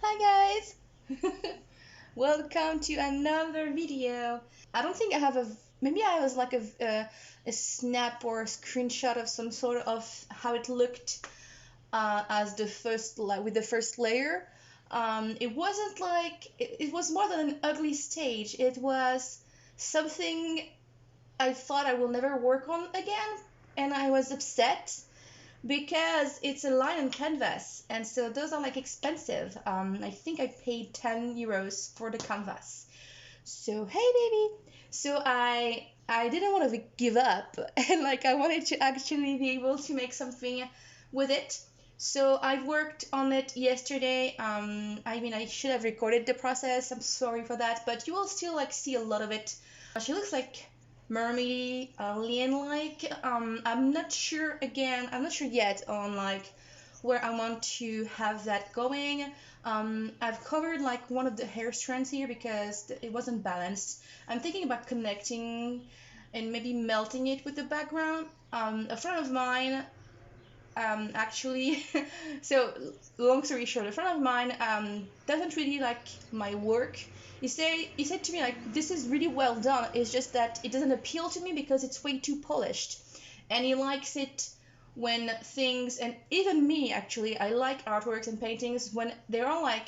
Hi guys! Welcome to another video. I don't think I have maybe I was like a snap or a screenshot of some sort of how it looked as the first with the first layer. It wasn't like it was more than an ugly stage. It was something I thought I will never work on again, and I was upset because it's a line on canvas, and so those are like expensive. I think I paid 10 euros for the canvas. So hey baby. So I didn't want to give up and like I wanted to actually be able to make something with it. So I worked on it yesterday. I mean I should have recorded the process. I'm sorry for that, but you will still like see a lot of it. She looks like mermaid alien like. I'm not sure again. I'm not sure yet on like where I want to have that going. I've covered like one of the hair strands here because it wasn't balanced. I'm thinking about connecting and maybe melting it with the background. A friend of mine actually so long story short, a friend of mine doesn't really like my work. He said to me like, this is really well done, it's just that it doesn't appeal to me because it's way too polished, and he likes it when things, and even me actually, I like artworks and paintings when they are like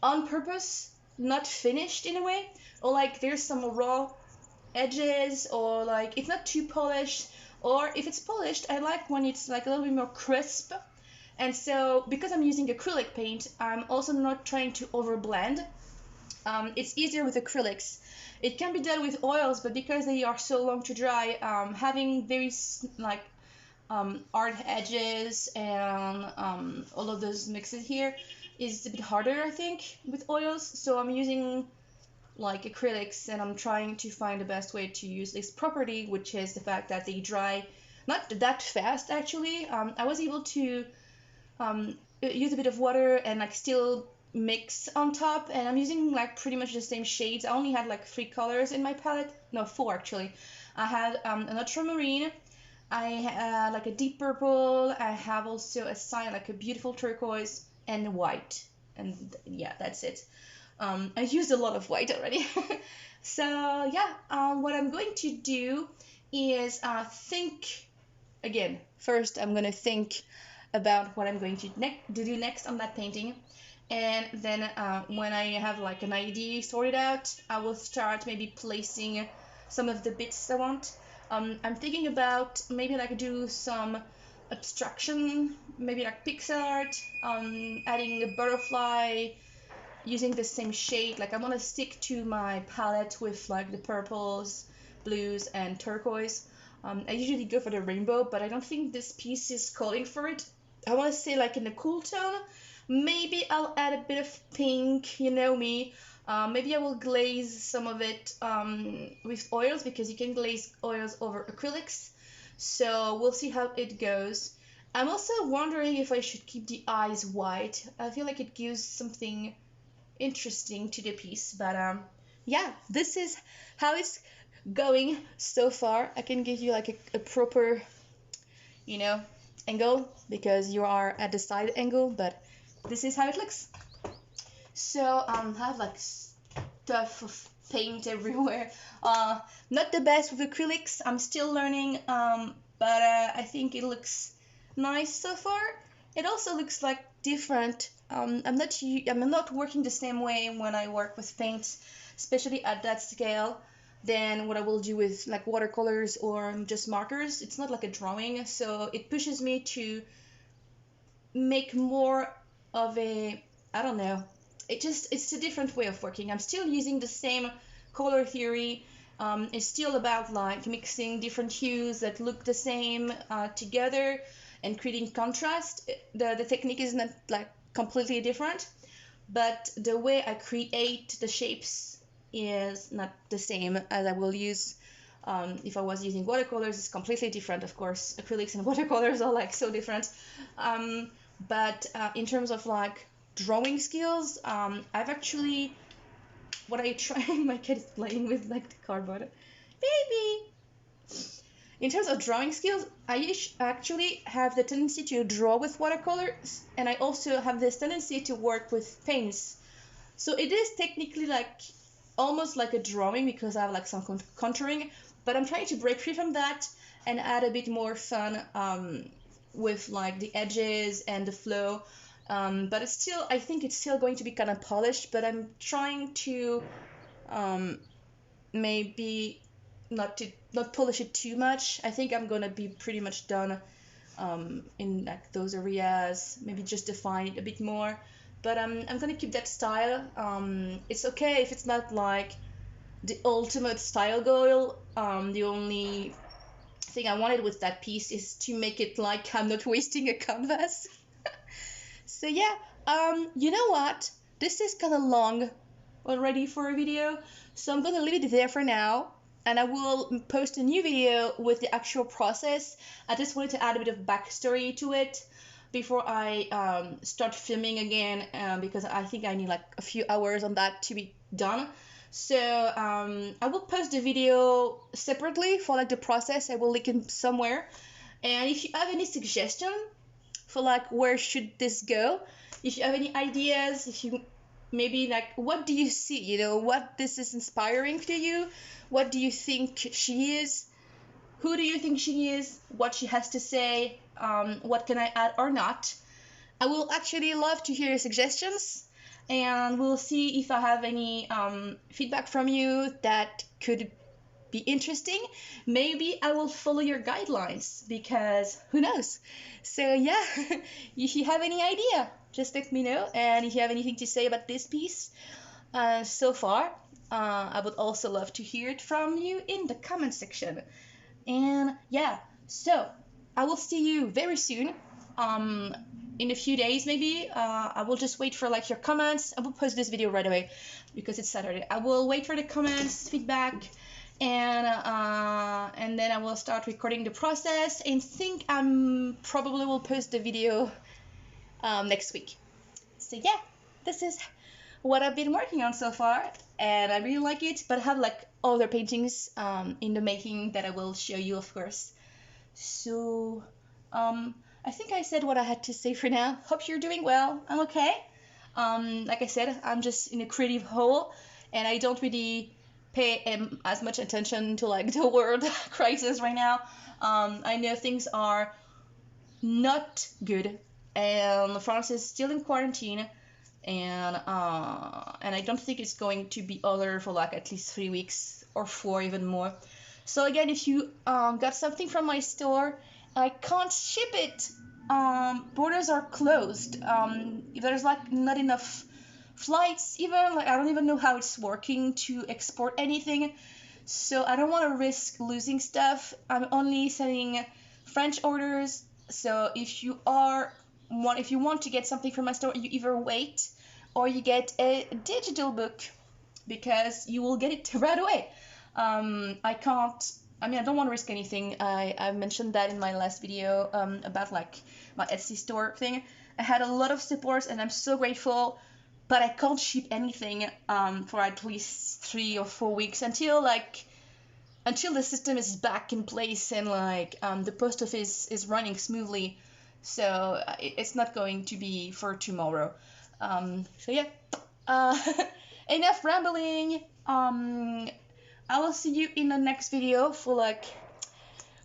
on purpose not finished in a way, or like there's some raw edges, or like it's not too polished, or if it's polished I like when it's like a little bit more crisp. And so because I'm using acrylic paint, I'm also not trying to overblend. It's easier with acrylics. It can be done with oils, but because they are so long to dry, having very like art edges and all of those mixes here is a bit harder I think with oils. So I'm using like acrylics, and I'm trying to find the best way to use this property, which is the fact that they dry not that fast actually. I was able to use a bit of water and like still mix on top, and I'm using like pretty much the same shades. I only had like 3 colors in my palette, no 4 actually. I had an ultramarine, I had like a deep purple, I have also a cyan, like a beautiful turquoise, and white, and yeah, that's it. I used a lot of white already. So yeah, what I'm going to do is think again. First, I'm gonna think about what I'm going to do next on that painting, and then when I have like an idea sorted out, I will start maybe placing some of the bits I want. I'm thinking about maybe like do some abstraction, maybe like pixel art, adding a butterfly, using the same shade. Like I want to stick to my palette with like the purples, blues, and turquoise. I usually go for the rainbow, but I don't think this piece is calling for it. I want to say like in a cool tone. Maybe I'll add a bit of pink, you know me. Maybe I will glaze some of it with oils, because you can glaze oils over acrylics. So we'll see how it goes. I'm also wondering if I should keep the eyes white. I feel like it gives something interesting to the piece. But yeah, this is how it's going so far. I can give you like a proper, you know, angle because you are at the side angle, but this is how it looks. So I have like stuff of paint everywhere. Not the best with acrylics, I'm still learning, but I think it looks nice so far. It also looks like different. I'm not working the same way when I work with paint, especially at that scale, than what I will do with like watercolors or just markers. It's not like a drawing, so it pushes me to make more of a, I don't know, it's a different way of working. I'm still using the same color theory. It's still about like mixing different hues that look the same together and creating contrast. The technique is not like completely different, but the way I create the shapes is not the same as I will use if I was using watercolors. It's completely different, of course. Acrylics and watercolors are like so different. But in terms of like drawing skills, I've actually, what I try, my kid is playing with like the cardboard. Baby! In terms of drawing skills, I actually have the tendency to draw with watercolors, and I also have this tendency to work with paints. So it is technically like almost like a drawing because I have like some contouring, but I'm trying to break free from that and add a bit more fun with like the edges and the flow. But it's still, I think it's still going to be kind of polished, but I'm trying to maybe not polish it too much. I think I'm gonna be pretty much done in like those areas, maybe just define it a bit more. But I'm gonna keep that style. It's okay if it's not like the ultimate style goal. The only thing I wanted with that piece is to make it like I'm not wasting a canvas. So yeah, you know what? This is kind of long already for a video, so I'm gonna leave it there for now, and I will post a new video with the actual process. I just wanted to add a bit of backstory to it before I start filming again, because I think I need like a few hours on that to be done. So I will post the video separately for like the process. I will link it somewhere, and if you have any suggestion for like where should this go, if you have any ideas, if you maybe like what do you see, you know, what this is inspiring to you, what do you think she is, who do you think she is, what she has to say, what can I add or not. I will actually love to hear your suggestions, and we'll see if I have any feedback from you that could be interesting. Maybe I will follow your guidelines, because who knows. So yeah, if you have any idea, just let me know. And if you have anything to say about this piece so far, I would also love to hear it from you in the comment section. And yeah, so I will see you very soon, in a few days maybe. I will just wait for like your comments. I will post this video right away because it's Saturday. I will wait for the comments, feedback, and then I will start recording the process, and think probably will post the video next week. So yeah, this is what I've been working on so far, and I really like it, but I have like other paintings in the making that I will show you, of course. So I think I said what I had to say for now. Hope you're doing well. I'm okay. Like I said, I'm just in a creative hole, and I don't really pay as much attention to like the world crisis right now. I know things are not good, and France is still in quarantine, and I don't think it's going to be over for like at least 3 weeks or 4, even more. So again, if you got something from my store, I can't ship it. Borders are closed. There's like not enough flights, even like I don't even know how it's working to export anything. So I don't want to risk losing stuff. I'm only sending French orders. So if you want to get something from my store, you either wait or you get a digital book, because you will get it right away. I don't want to risk anything. I mentioned that in my last video about like my Etsy store thing. I had a lot of support, and I'm so grateful, but I can't ship anything for at least 3 or 4 weeks until the system is back in place, and like the post office is running smoothly. So it's not going to be for tomorrow. So yeah, enough rambling. I will see you in the next video for like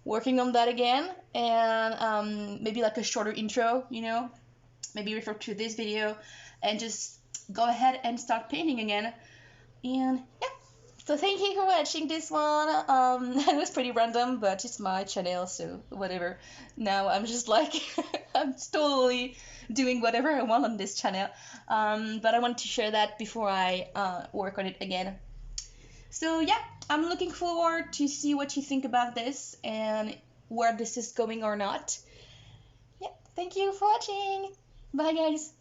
working on that again, and maybe like a shorter intro, you know, maybe refer to this video and just go ahead and start painting again. And yeah, so thank you for watching this one. It was pretty random, but it's my channel, so whatever. Now I'm just like I'm totally doing whatever I want on this channel, but I wanted to share that before I work on it again. So yeah, I'm looking forward to see what you think about this and where this is going or not. Yeah, thank you for watching. Bye guys.